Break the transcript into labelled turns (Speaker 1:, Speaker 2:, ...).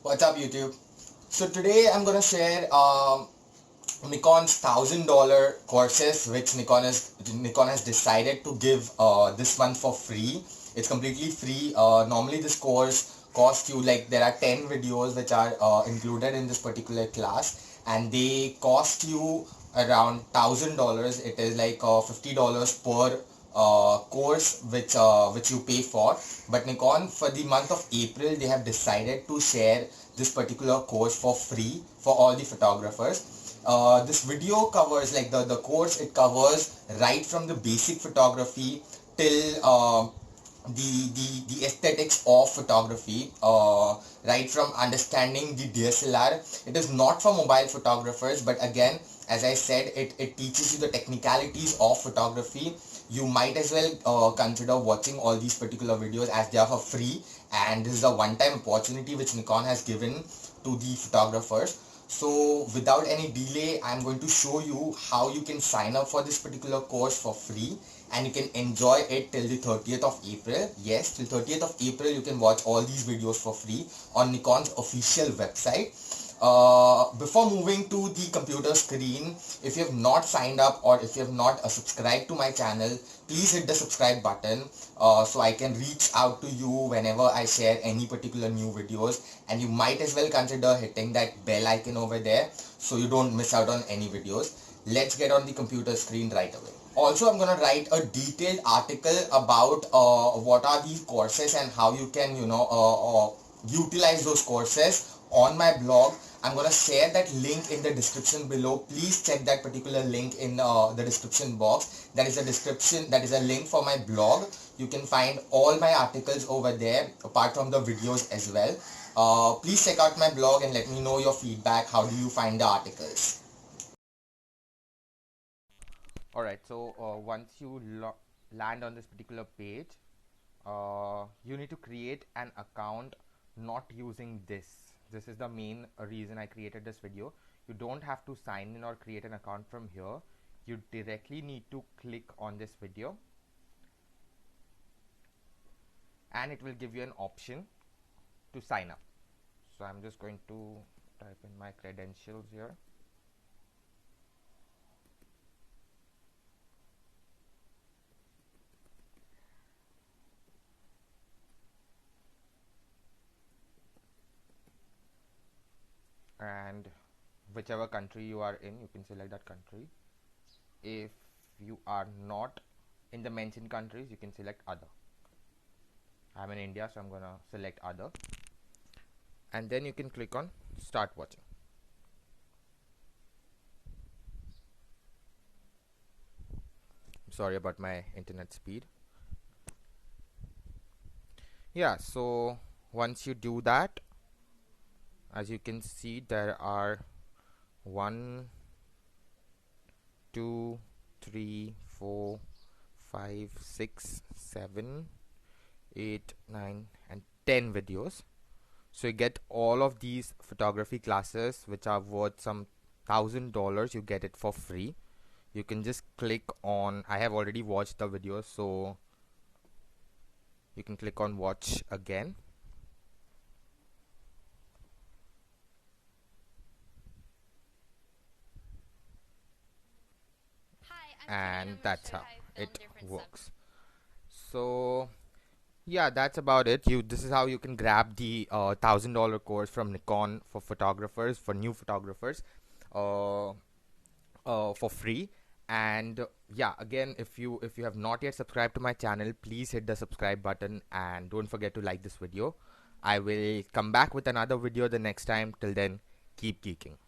Speaker 1: What's up, YouTube? So today I'm gonna share Nikon's $1,000 courses, which Nikon has decided to give this month for free. It's completely free. Normally this course costs you, like, there are 10 videos which are included in this particular class, and they cost you around $1,000. It is like $50 per course which you pay for. But Nikon, for the month of April, they have decided to share this particular course for free for all the photographers. This video covers, like, the course, it covers right from the basic photography till the aesthetics of photography, right from understanding the DSLR. It is not for mobile photographers, but again, as I said, it teaches you the technicalities of photography. You might as well consider watching all these particular videos, as they are for free, and this is a one-time opportunity which Nikon has given to the photographers. So without any delay, I'm going to show you how you can sign up for this particular course for free, and you can enjoy it till the 30th of April. Yes, till 30th of April you can watch all these videos for free on Nikon's official website. Before moving to the computer screen, if you have not signed up or if you have not subscribed to my channel, please hit the subscribe button so I can reach out to you whenever I share any particular new videos, and you might as well consider hitting that bell icon over there so you don't miss out on any videos. Let's get on the computer screen right away. Also, I'm gonna write a detailed article about what are these courses and how you can utilize those courses on my blog. I'm gonna share that link in the description below. Please check that particular link in the description box. That is a description, that is a link for my blog. You can find all my articles over there apart from the videos as well. Please check out my blog and let me know your feedback. How do you find the articles? Alright, so once you land on this particular page, you need to create an account not using this. This is the main reason I created this video. You don't have to sign in or create an account from here. You directly need to click on this video, and it will give you an option to sign up. So I'm just going to type in my credentials here. And whichever country you are in, you can select that country. If you are not in the mentioned countries, you can select other. I'm in India, so I'm gonna select other, and then you can click on start watching. Sorry about my internet speed. Yeah, so once you do that, as you can see, there are 1, 2, 3, 4, 5, 6, 7, 8, 9 and 10 videos. So you get all of these photography classes which are worth some $1,000. You get it for free. You can just click on, I have already watched the video, so you can click on watch again. And that's how it works. So yeah, that's about it. This is how you can grab the $1,000 course from Nikon for photographers, for new photographers, for free. And yeah, again, if you have not yet subscribed to my channel, please hit the subscribe button and don't forget to like this video. I will come back with another video the next time. Till then, keep geeking.